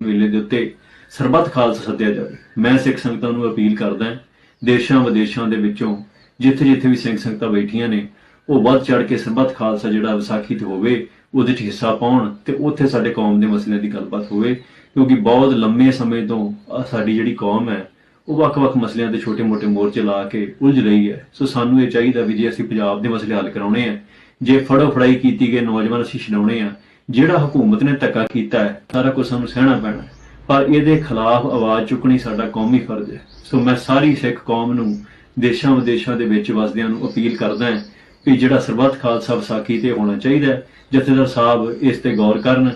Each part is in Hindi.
ਮੇਲੇ ਦੇ ਉੱਤੇ ਸਰਬੱਤ ਖਾਲਸਾ ਸੱਦਿਆ ਜਾਵੇ। ਮੈਂ ਸਿੱਖ ਸੰਗਤਾਂ ਨੂੰ ਅਪੀਲ ਕਰਦਾ, ਦੇਸ਼ਾਂ ਵਿਦੇਸ਼ਾਂ ਦੇ ਵਿੱਚੋਂ ਜਿੱਥੇ ਜਿੱਥੇ ਵੀ ਸਿੰਘ ਸੰਗਤਾਂ ਬੈਠੀਆਂ ਨੇ, ਉਹ ਵੱਧ ਚੜ ਕੇ ਸਰਬੱਤ ਖਾਲਸਾ ਜਿਹੜਾ ਵਿਸਾਖੀ ਤੇ ਹੋਵੇ ਉਹਦੇ 'ਚ ਹਿੱਸਾ ਪਾਉਣ ਤੇ ਉੱਥੇ ਸਾਡੇ ਕੌਮ ਦੇ ਮਸਲਿਆਂ ਦੀ ਗੱਲਬਾਤ ਹੋਵੇ। ਕਿਉਂਕਿ ਬਹੁਤ ਲੰਮੇ ਸਮੇਂ ਤੋਂ ਸਾਡੀ ਜਿਹੜੀ ਕੌਮ ਹੈ ਉਹ ਵੱਖ-ਵੱਖ ਮਸਲਿਆਂ ਤੇ ਛੋਟੇ-ਮੋਟੇ ਮੋਰਚੇ ਲਾ ਕੇ ਉਲਝ ਰਹੀ ਹੈ। ਸੋ ਸਾਨੂੰ ਇਹ ਚਾਹੀਦਾ ਵੀ ਜੇ ਅਸੀਂ ਪੰਜਾਬ ਦੇ ਮਸਲੇ ਹੱਲ ਕਰਾਉਣੇ ਆ, ਜੇ ਫੜੋ ਫੜਾਈ ਕੀਤੀ ਗਏ ਨੌਜਵਾਨ ਅਸੀਂ ਛਡਾਉਣੇ ਆ, ਜਿਹੜਾ ਹਕੂਮਤ ਨੇ ਧੱਕਾ ਕੀਤਾ ਹੈ ਸਾਰਾ ਕੁਝ ਸਾਨੂੰ ਸਹਿਣਾ ਪੈਣਾ, ਪਰ ਇਹਦੇ ਖਿਲਾਫ ਆਵਾਜ਼ ਚੁੱਕਣੀ ਸਾਡਾ ਕੌਮੀ ਫਰਜ਼ ਹੈ। ਸੋ ਮੈਂ ਸਾਰੀ ਸਿੱਖ ਕੌਮ ਨੂੰ ਦੇਸ਼ਾਂ ਵਿਦੇਸ਼ਾਂ ਦੇ ਵਿੱਚ ਵਸਦਿਆਂ ਨੂੰ ਅਪੀਲ ਕਰਦਾ ਹਾਂ ਵੀ ਜਿਹੜਾ ਸਰਬੱਤ ਖਾਲਸਾ ਵਿਸਾਖੀ ਤੇ ਹੋਣਾ ਚਾਹੀਦਾ, ਜਥੇਦਾਰ ਸਾਹਿਬ ਇਸ ਤੇ ਗੌਰ ਕਰਨ।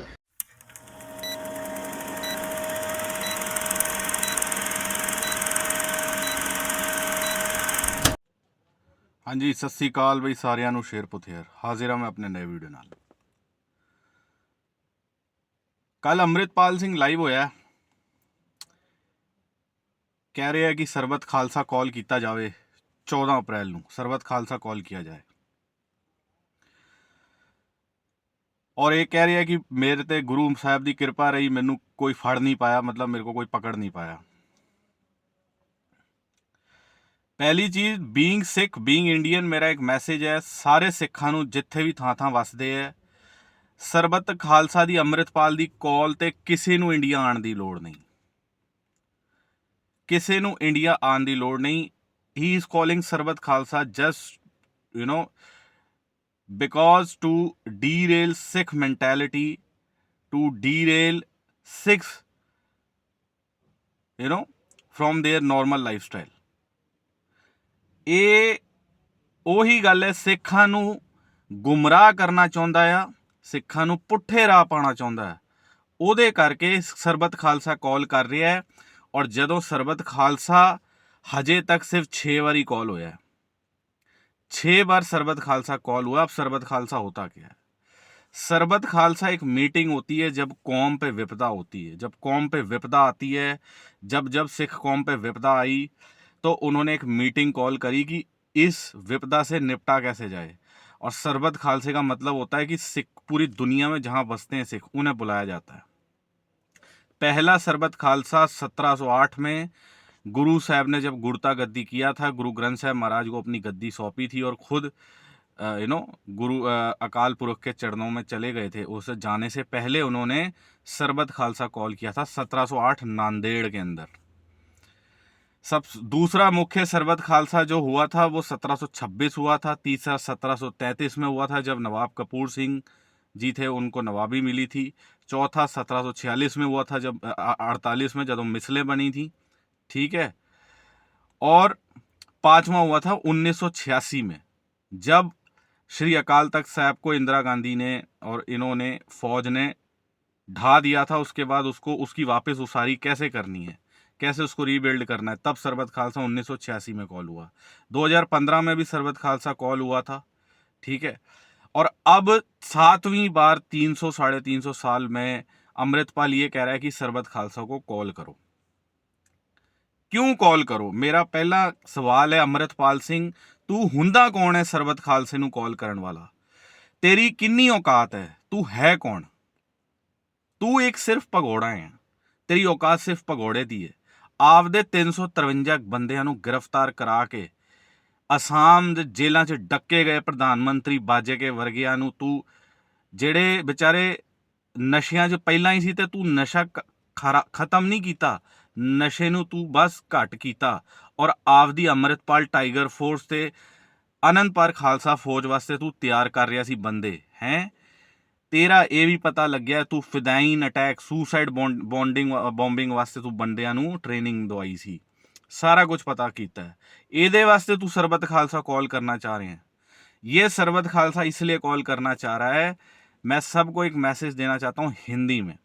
हाँ जी, सत श्री अकाल बई सारिਆਂ ਨੂੰ शेर पुथेर हाजिर हाँ मैं अपने नए वीडियो नाल। कल अमृतपाल सिंह लाइव होया, कह रहे हैं कि सरबत खालसा कॉल किया जाए 14 अप्रैल ਨੂੰ सरबत खालसा कॉल किया जाए, और ये कह रहे हैं कि मेरे ते गुरु साहब की कृपा रही, मैनू कोई फड़ नहीं पाया, मतलब मेरे को कोई पकड़ नहीं पाया। पहली चीज़, बीइंग सिख बीइंग इंडियन, मेरा एक मैसेज है सारे सिखां नूं जिथे भी थां थां वसदे है, सरबत खालसा दी अमृतपाल दी कॉल ते किसी नूं इंडिया आण दी लोड़ नहीं, किसी नूं इंडिया आण दी लोड़ नहीं। He is calling Sarbat Khalsa just because to derail Sikh mentality, to derail Sikhs from their normal lifestyle। ਇਹ ਉਹੀ ਗੱਲ ਹੈ, ਸਿੱਖਾਂ ਨੂੰ ਗੁੰਮਰਾਹ ਕਰਨਾ ਚਾਹੁੰਦਾ ਆ, ਸਿੱਖਾਂ ਨੂੰ ਪੁੱਠੇ ਰਾਹ ਪਾਉਣਾ ਚਾਹੁੰਦਾ ਹੈ, ਉਹਦੇ ਕਰਕੇ ਸਰਬਤ ਖਾਲਸਾ ਕਾਲ ਕਰ ਰਿਹਾ ਹੈ। ਔਰ ਜਦੋਂ ਸਰਬਤ ਖਾਲਸਾ ਹਜੇ ਤੱਕ ਸਿਰਫ 6 ਵਾਰੀ ਕਾਲ ਹੋਇਆ है, 6 बार सरबत खालसा कॉल हुआ। अब सरबत खालसा होता क्या है? सरबत खालसा एक मीटिंग होती है जब कौम पे विपदा होती है, जब कौम पे विपदा आती है, जब सिख कौम पे विपदा आई तो उन्होंने एक मीटिंग कॉल करी कि इस विपदा से निपटा कैसे जाए। और सरबत खालसे का मतलब होता है कि सिख पूरी दुनिया में जहाँ बसते हैं सिख, उन्हें बुलाया जाता है। पहला सरबत खालसा 1708 में गुरु साहब ने जब गुरता गद्दी किया था, गुरु ग्रंथ साहब महाराज को अपनी गद्दी सौंपी थी और खुद गुरु अकाल पुरख के चरणों में चले गए थे। उस जाने से पहले उन्होंने सरबत खालसा कॉल किया था 1708 नांदेड़ के अंदर। दूसरा मुख्य सरबत खालसा जो हुआ था वो 1726 हुआ था। तीसरा 1733 में हुआ था जब नवाब कपूर सिंह जी थे, उनको नवाबी मिली थी। चौथा 1746 में हुआ था जब 48 में जब मिसलें बनी थी, ठीक है। और पांचवा हुआ था 1986 में जब श्री अकाल तख्त साहब को इंदिरा गांधी ने और इन्होंने फौज ने ढा दिया था। उसके बाद उसकी वापस उसारी कैसे करनी है, कैसे उसको रीबिल्ड करना है, तब सरबत खालसा 1986 में कॉल हुआ। 2015 में भी सरबत खालसा कॉल हुआ था, ठीक है। और अब 7वीं बार 300 साढ़े 300 साल में अमृतपाल ये कह रहा है कि सरबत खालसा को कॉल करो। क्यों कॉल करो? मेरा पहला सवाल है, अमृतपाल सिंह तू हुंदा कौन है सरबत खालसे नूं कॉल करन वाला? तेरी किन्नी औकात है? तू है कौन? तू एक सिर्फ भगौड़ा है, तेरी औकात सिर्फ भगौड़े दी है। आपदे 353 बंदियां नूं गिरफ्तार करा के असाम दे जेलां 'च डक्के गए प्रधानमंत्री बाजे के वर्गियां नूं तू, ਜਿਹੜੇ बेचारे नशियां 'ਚ ਪਹਿਲਾਂ ही सी ते तू नशा खत्म नहीं कीता, नशे नूं तू बस घट कीता। और आपदी अमृतपाल टाइगर फोर्स ते आनंदपाल खालसा फौज वास्ते तू तैयार कर रहा सी बंदे हैं। तेरा ये भी पता लग गया तू फिदाइन अटैक सुसाइड बॉम्बिंग वास्ते तू बंदियां नूं ट्रेनिंग दवाई सी, सारा कुछ पता कीता है। ਇਹਦੇ वास्ते तू सरबत खालसा कॉल करना चाह रहे हैं। ये सरबत खालसा इसलिए कॉल करना चाह रहा है, मैं सबको एक मैसेज देना चाहता हूँ हिंदी में।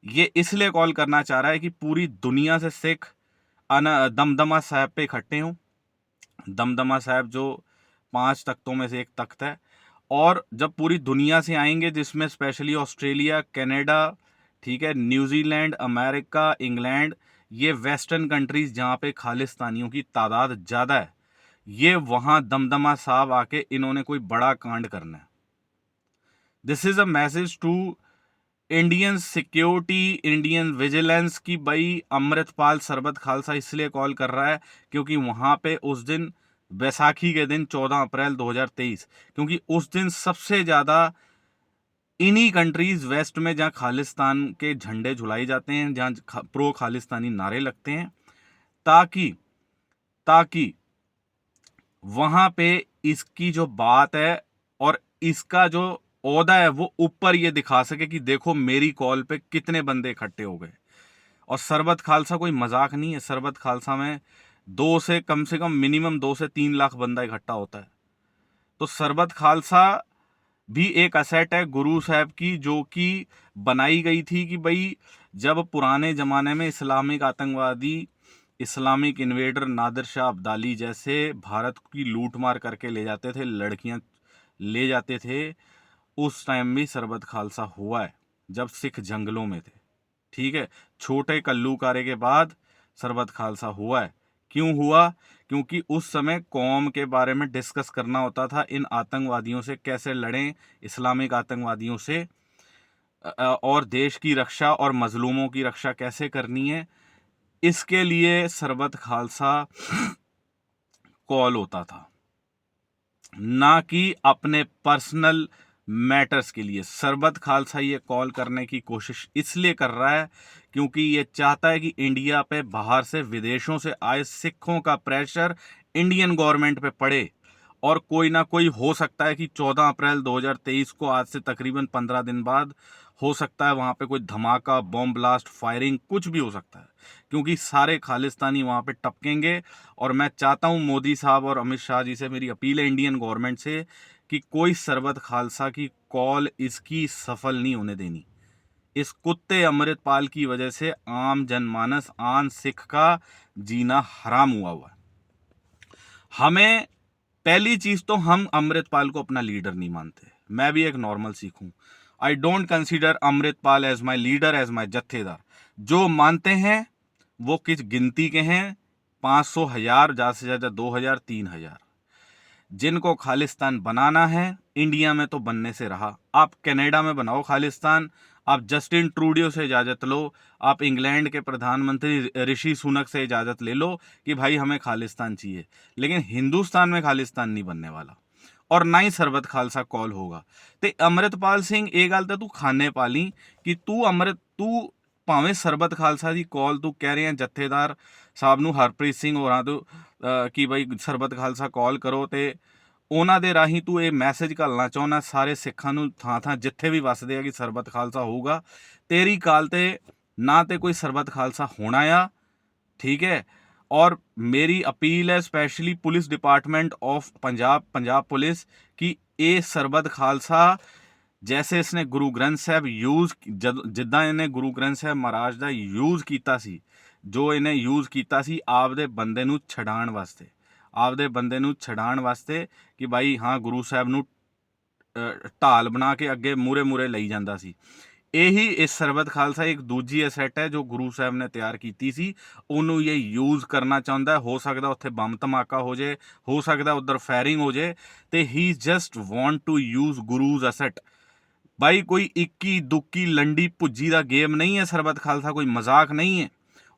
ये इसलिए कॉल करना चाह रहा है कि पूरी दुनिया से सिख दमदमा साहब पे इकट्ठे हों। दमदमा साहब जो 5 तख्तों में से एक तख्त है, और जब पूरी दुनिया से आएंगे जिसमें स्पेशली ऑस्ट्रेलिया, कनाडा, ठीक है, न्यूजीलैंड, अमेरिका, इंग्लैंड, ये वेस्टर्न कंट्रीज जहाँ पे खालिस्तानियों की तादाद ज़्यादा है, ये वहाँ दमदमा साहब आके इन्होंने कोई बड़ा कांड करना है। This is a message to Indian security, Indian vigilance की भाई अमृतपाल सरबत खालसा इसलिए कॉल कर रहा है क्योंकि वहां पे उस दिन बैसाखी के दिन 14 अप्रैल 2023, क्योंकि उस दिन सबसे ज्यादा इन्हीं कंट्रीज वेस्ट में जहां खालिस्तान के झंडे झुलाए जाते हैं, जहां प्रो खालिस्तानी नारे लगते हैं, ताकि ताकि वहां पे इसकी जो बात है और इसका जो ओहदा है वो ऊपर ये दिखा सके कि देखो मेरी कॉल पे कितने बंदे इकट्ठे हो गए। और सरबत खालसा कोई मजाक नहीं है। सरबत खालसा में कम से कम मिनिमम 2 से 3 लाख बंदा इकट्ठा होता है। तो सरबत खालसा भी एक असेट है गुरु साहब की, जो कि बनाई गई थी कि भाई जब पुराने जमाने में इस्लामिक आतंकवादी, इस्लामिक इन्वेडर नादिर शाह अब्दाली जैसे भारत की लूट मार करके ले जाते थे, लड़कियां ले जाते थे, उस टाइम भी सरबत खालसा हुआ है जब सिख जंगलों में थे। ठीक है, छोटे कल्लूकारे के बाद सरबत खालसा हुआ है। क्यों हुआ? क्योंकि उस समय कौम के बारे में डिस्कस करना होता था, इन आतंकवादियों से कैसे लड़ें, इस्लामिक आतंकवादियों से, और देश की रक्षा और मजलूमों की रक्षा कैसे करनी है, इसके लिए सरबत खालसा कॉल होता था, ना कि अपने पर्सनल मैटर्स के लिए। सरबत खालसा ये कॉल करने की कोशिश इसलिए कर रहा है क्योंकि ये चाहता है कि इंडिया पे बाहर से, विदेशों से आए सिखों का प्रेशर इंडियन गवर्नमेंट पे पड़े, और कोई ना कोई हो सकता है कि 14 अप्रैल 2023 को, आज से तकरीबन 15 दिन बाद, हो सकता है वहां पे कोई धमाका, बॉम्ब ब्लास्ट, फायरिंग, कुछ भी हो सकता है, क्योंकि सारे खालिस्तानी वहां पे टपकेंगे। और मैं चाहता हूं मोदी साहब और अमित शाह जी से मेरी अपील है, इंडियन गवर्नमेंट से, कि कोई सरबत खालसा की कॉल इसकी सफल नहीं होने देनी। इस कुत्ते अमृतपाल की वजह से आम जनमानस, आम सिख का जीना हराम हुआ है। हमें पहली चीज तो हम अमृतपाल को अपना लीडर नहीं मानते। मैं भी एक नॉर्मल सिख हूं। I don't consider Amritpal as my leader, as my jathedar. जो मानते हैं वो किस गिनती के हैं, 500, 1000, ज्यादा से ज्यादा 2000, 3000। जिनको खालिस्तान बनाना है, इंडिया में तो बनने से रहा। आप कनाडा में बनाओ खालिस्तान, आप जस्टिन ट्रूडियो से इजाजत लो, आप इंग्लैंड के प्रधानमंत्री ऋषि सुनक से इजाजत ले लो कि भाई हमें खालिस्तान चाहिए, लेकिन हिंदुस्तान में खालिस्तान नहीं बनने वाला, और ना ही सरबत खालसा कॉल होगा। ते अमृतपाल सिंह ये गल तो तू खाने पाली कि तू भावें सरबत खालसा की कॉल तू कह रहे हैं जत्थेदार साहब ਨੂੰ ਹਰਪ੍ਰੀਤ ਸਿੰਘ ਹੋਰਾਂ ਤੋਂ कि भाई सरबत खालसा कॉल करो, ਤੇ ਉਹਨਾਂ ਦੇ ਰਾਹੀਂ ਤੂੰ ਇਹ ਮੈਸੇਜ ਘੱਲਣਾ ਚਾਹੁੰਦਾ ਸਾਰੇ ਸਿੱਖਾਂ ਨੂੰ, ਥਾਂ ਥਾਂ ਜਿੱਥੇ ਵੀ ਵਸਦੇ ਆ, ਕਿ ਸਰਬਤ ਖਾਲਸਾ ਹੋਊਗਾ। ਤੇਰੀ ਕਾਲ ਤੇ ਨਾ ਤੇ ਕੋਈ ਸਰਬਤ ਖਾਲਸਾ ਹੋਣਾ ਆ, ठीक है। और मेरी अपील है specially police department of Punjab police कि ये सरबत खालसा, जैसे इसने गुरु ग्रंथ साहब यूज, जिद्दां इन्हें गुरु ग्रंथ साहब महाराज ਦਾ यूज ਕੀਤਾ ਸੀ, ਜੋ ਇਹਨੇ यूज ਕੀਤਾ ਸੀ ਆਪਦੇ ਬੰਦੇ ਨੂੰ ਛਡਾਣ ਵਾਸਤੇ, ਆਪਦੇ ਬੰਦੇ ਨੂੰ ਛਡਾਣ ਵਾਸਤੇ, ਕਿ ਭਾਈ ਹਾਂ ਗੁਰੂ ਸਾਹਿਬ ਨੂੰ ਢਾਲ ਬਣਾ ਕੇ ਅੱਗੇ ਮੂਰੇ ਲਈ ਜਾਂਦਾ ਸੀ। ਇਹੀ ਇਸ ਸਰਬਤ ਖਾਲਸਾ ਇੱਕ ਦੂਜੀ ਅਸੈਟ ਹੈ ਜੋ ਗੁਰੂ ਸਾਹਿਬ ਨੇ ਤਿਆਰ ਕੀਤੀ ਸੀ, ਉਹਨੂੰ ਇਹ ਯੂਜ਼ ਕਰਨਾ ਚਾਹੁੰਦਾ ਹੈ। ਹੋ ਸਕਦਾ ਉੱਥੇ ਬੰਬ ਧਮਾਕਾ ਹੋ ਜੇ, ਹੋ ਸਕਦਾ ਉਧਰ ਫਾਇਰਿੰਗ ਹੋ ਜੇ, ਤੇ ਹੀ just want to use Guru's asset. भाई कोई इक्की दुक्की लंडी भुज्जी का गेम नहीं है सरबत खालसा, कोई मजाक नहीं है।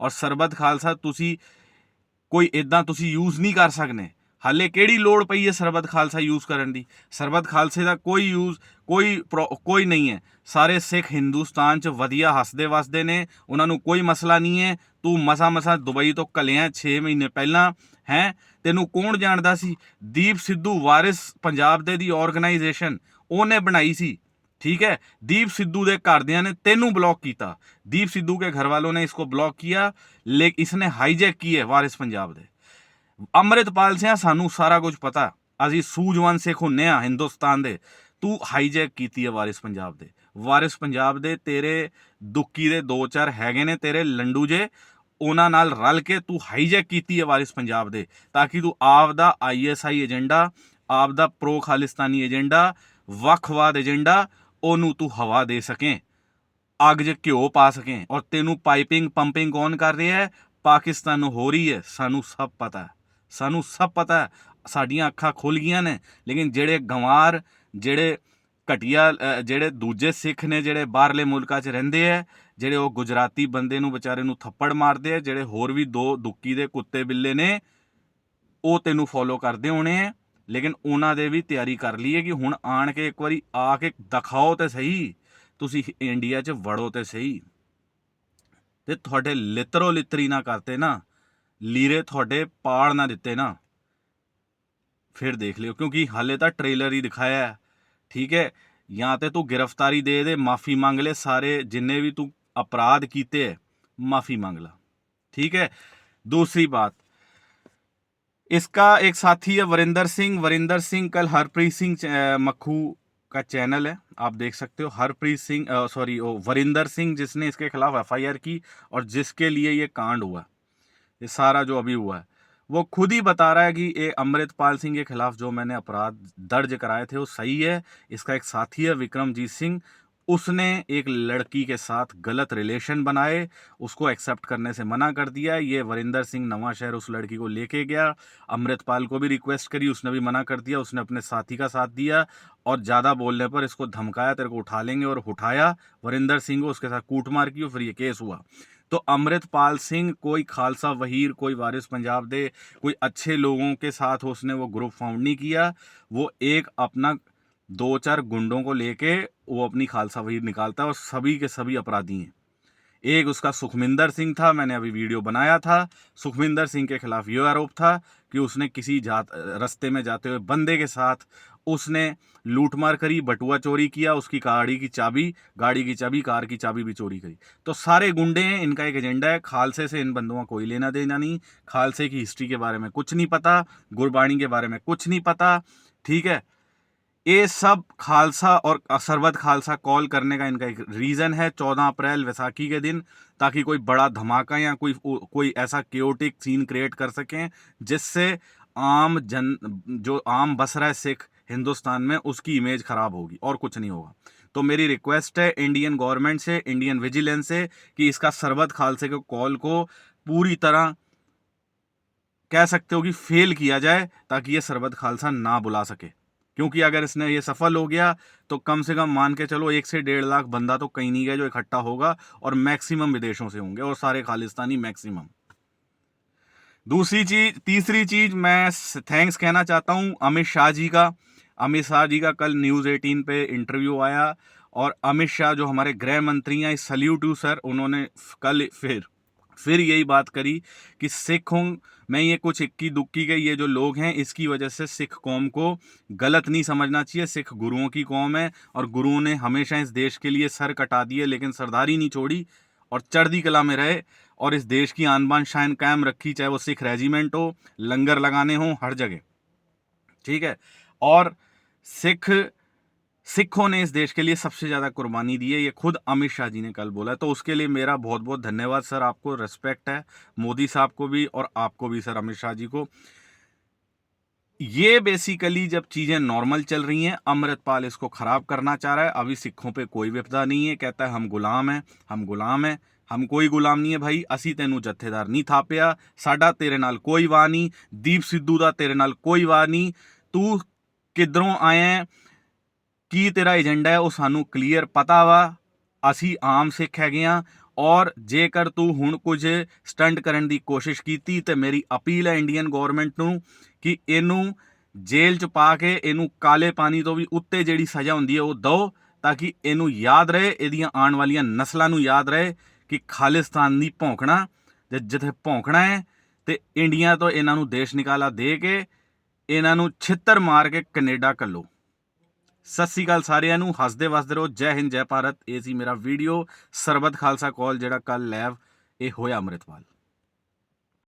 और सरबत खालसा तुसी कोई इदां तुसी यूज नहीं कर सकने। हाले किहड़ी लोड़ पई है सरबत खालसा यूज करन दी? सरबत खालसे का कोई यूज कोई नहीं है। सारे सिख हिंदुस्तान च वधिया हसदे वसदे ने, उन्होंने कोई मसला नहीं है। तू मसा दुबई तो कलिया 6 महीने पहला है, तेनू कौन जानदा सी? दीप सिद्धू वारिस पंजाब दे दी ऑर्गेनाइजेशन उन्हें बनाई सी, ठीक है। दीप सिद्धू के घरदियां ने तेनू ब्लॉक किया, दीप सिद्धू के घर वालों ने इसको ब्लॉक किया, लेकिन इसने हाईजैक की है वारिस पंजाब दे। अमृतपाल सिंह सानू सारा कुछ पता, असी सूझवान सिख हुन्ने आ हिंदुस्तान दे। तू हाईजैक की है वारिस पंजाब दे। वारिस पंजाब दे तेरे दुक्की दे 2-4 हैगे ने तेरे लंडू जे, उन्हां नाल रल के तू हाईजैक की है वारिस पंजाब दे, ताकि तू आपदा ISI एजेंडा, आपदा प्रो खालिस्तानी एजेंडा, वखवाद एजेंडा, ਉਹਨੂੰ ਤੂੰ ਹਵਾ ਦੇ ਸਕੇ, ਅੱਗ 'ਚ ਘਿਓ ਪਾ ਸਕੇ। ਔਰ ਤੈਨੂੰ ਪਾਈਪਿੰਗ ਪੰਪਿੰਗ ਕੌਣ ਕਰ ਰਿਹਾ ਹੈ? ਪਾਕਿਸਤਾਨ ਨੂੰ ਹੋ ਰਹੀ ਹੈ। ਸਾਨੂੰ ਸਭ ਪਤਾ ਹੈ, ਸਾਨੂੰ ਸਭ ਪਤਾ ਹੈ, ਸਾਡੀਆਂ ਅੱਖਾਂ ਖੁੱਲ ਗਈਆਂ ਨੇ। ਲੇਕਿਨ ਜਿਹੜੇ ਗੰਵਾਰ, ਜਿਹੜੇ ਘਟੀਆ ਜਿਹੜੇ ਦੂਜੇ ਸਿੱਖ ਨੇ ਜਿਹੜੇ ਬਾਹਰਲੇ ਮੁਲਕਾਂ 'ਚ ਰਹਿੰਦੇ ਹੈ, ਜਿਹੜੇ ਉਹ ਗੁਜਰਾਤੀ ਬੰਦੇ ਨੂੰ ਵਿਚਾਰੇ ਨੂੰ ਥੱਪੜ ਮਾਰਦੇ ਆ, ਜਿਹੜੇ ਹੋਰ ਵੀ ਦੋ ਦੁੱਕੀ ਦੇ ਕੁੱਤੇ ਬਿੱਲੇ ਨੇ ਉਹ ਤੈਨੂੰ ਫੋਲੋ ਕਰਦੇ ਹੋਣੇ ਹੈ, ਲੇਕਿਨ ਉਹਨਾਂ ਦੇ ਵੀ ਤਿਆਰੀ ਕਰ ਲਈ ਹੈ ਕਿ ਹੁਣ ਆਣ ਕੇ ਇੱਕ ਵਾਰੀ ਆ ਕੇ ਦਿਖਾਓ ਤੇ ਸਹੀ, ਤੁਸੀਂ ਇੰਡੀਆ 'ਚ ਵੜੋ ਤੇ ਸਹੀ, ਤੇ ਤੁਹਾਡੇ ਲਿੱਤਰੋ ਲਿੱਤਰੀ ਨਾ ਕਰਤੇ ਨਾ, ਲੀਰੇ ਤੁਹਾਡੇ ਪਾੜ ਨਾ ਦਿੱਤੇ ਨਾ, ਫਿਰ ਦੇਖ ਲਿਓ। ਕਿਉਂਕਿ ਹਾਲੇ ਤਾਂ ट्रेलर ही दिखाया है, ठीक है। या तो तू गिरफ्तारी दे दे, माफ़ी मांग ले, सारे जिन्ने भी तू अपराध कीते है माफ़ी मांग ला, ठीक है। दूसरी बात, इसका एक साथी है वरिंदर सिंह कल हरप्रीत सिंह मक्खू का चैनल है, आप देख सकते हो, हरप्रीत सिंह वरिंदर सिंह जिसने इसके खिलाफ FIR की और जिसके लिए ये कांड हुआ, ये सारा जो अभी हुआ है, वो खुद ही बता रहा है कि ये अमृतपाल सिंह के खिलाफ जो मैंने अपराध दर्ज कराए थे वो सही है। इसका एक साथी है विक्रमजीत सिंह, उसने एक लड़की के साथ गलत रिलेशन बनाए, उसको एक्सेप्ट करने से मना कर दिया। ये वरिंदर सिंह नवां शहर उस लड़की को लेके गया, अमृतपाल को भी रिक्वेस्ट करी, उसने भी मना कर दिया, उसने अपने साथी का साथ दिया और ज़्यादा बोलने पर इसको धमकाया, तेरे को उठा लेंगे, और उठाया वरिंदर सिंह को, उसके साथ कूटमार की और फिर ये केस हुआ। तो अमृतपाल सिंह कोई खालसा वहीर, कोई वारिस पंजाब दे, कोई अच्छे लोगों के साथ उसने वो ग्रुप फाउंड नहीं किया, वो एक अपना 2-4 गुंडों को लेके वो अपनी खालसा वहीर निकालता है और सभी के सभी अपराधी हैं। एक उसका सुखमिंदर सिंह था, मैंने अभी वीडियो बनाया था, सुखमिंदर सिंह के खिलाफ ये आरोप था कि उसने किसी रास्ते में जाते हुए बंदे के साथ उसने लूटमार करी, बटुआ चोरी किया, उसकी गाड़ी की चाबी, कार की चाबी भी चोरी करी। तो सारे गुंडे हैं, इनका एक एजेंडा है, खालसे से इन बंदों का कोई लेना देना नहीं, खालसे की हिस्ट्री के बारे में कुछ नहीं पता, गुरबाणी के बारे में कुछ नहीं पता, ठीक है। ये सब खालसा और सरबत खालसा कॉल करने का इनका एक रीज़न है, 14 अप्रैल वैसाखी के दिन, ताकि कोई बड़ा धमाका या कोई ऐसा केओटिक सीन क्रिएट कर सकें जिससे जो आम बस रहा है सिख हिंदुस्तान में, उसकी इमेज ख़राब होगी और कुछ नहीं होगा। तो मेरी रिक्वेस्ट है इंडियन गवर्नमेंट से, इंडियन विजिलेंस से, कि इसका सरबत खालसे के कॉल को पूरी तरह कह सकते हो कि फेल किया जाए, ताकि ये सरबत खालसा ना बुला सके। क्योंकि अगर इसने ये सफल हो गया तो कम से कम मान के चलो 1 से 1.5 लाख बंदा तो कहीं नहीं गया जो इकट्ठा होगा, और मैक्सिमम विदेशों से होंगे, और सारे खालिस्तानी मैक्सिमम। तीसरी चीज मैं थैंक्स कहना चाहता हूं अमित शाह जी का कल न्यूज़ 18 पे इंटरव्यू आया, और अमित शाह जो हमारे गृह मंत्री हैं, सल्यूट टू सर, उन्होंने कल फिर यही बात करी कि सिखों में ये कुछ इक्की दुक्की के ये जो लोग हैं, इसकी वजह से सिख कौम को गलत नहीं समझना चाहिए। सिख गुरुओं की कौम है, और गुरुओं ने हमेशा इस देश के लिए सर कटा दिए, लेकिन सरदारी नहीं छोड़ी, और चढ़दी कला में रहे, और इस देश की आन बान शान कायम रखी, चाहे वो सिख रेजिमेंट हो, लंगर लगाने हो, हर जगह, ठीक है। और सिखों ने इस देश के लिए सबसे ज़्यादा कुर्बानी दी है, ये खुद अमित शाह जी ने कल बोला। तो उसके लिए मेरा बहुत बहुत धन्यवाद सर, आपको रिस्पेक्ट है, मोदी साहब को भी और आपको भी सर, अमित शाह जी को। ये बेसिकली जब चीज़ें नॉर्मल चल रही हैं, अमृतपाल इसको ख़राब करना चाह रहा है। अभी सिखों पे कोई विपदा नहीं है, कहता है हम गुलाम हैं, हम कोई गुलाम नहीं है भाई, असी तेनू जत्थेदार नहीं थापिया, साडा तेरे नाल कोई वाह नहीं, दीप सिद्धू दा तेरे नाल कोई वाह नहीं, तू किधरों आया है, की तेरा एजेंडा है, वो सानू क्लीयर पता वा, असी आम सिख हैगे आ, और जेकर तू हुण कुछ स्टंट करन दी कोशिश कीती ते मेरी अपील है इंडियन गवर्नमेंट नू कि इनू जेल च पा के इनू काले पानी तो भी उत्ते जिहड़ी सज़ा हुंदी है वो दो, ताकि इनू याद रहे, इहदियां आने वालियां नस्लां नू याद रहे कि खालिस्तान दी भौंकना, जिथे भौंकना है ते इंडिया तो इन्हां नू देश निकाला दे के इन्हां नू छित्तर मार के कनेडा घल्लो। सत श्री अकाल सारिਆਂ ਨੂੰ, हसदे वसदे रहो, जय हिंद जय भारत। ये सी मेरा वीडियो सरबत खालसा कॉल जिहड़ा कल लाइव ये होया अमृतपाल।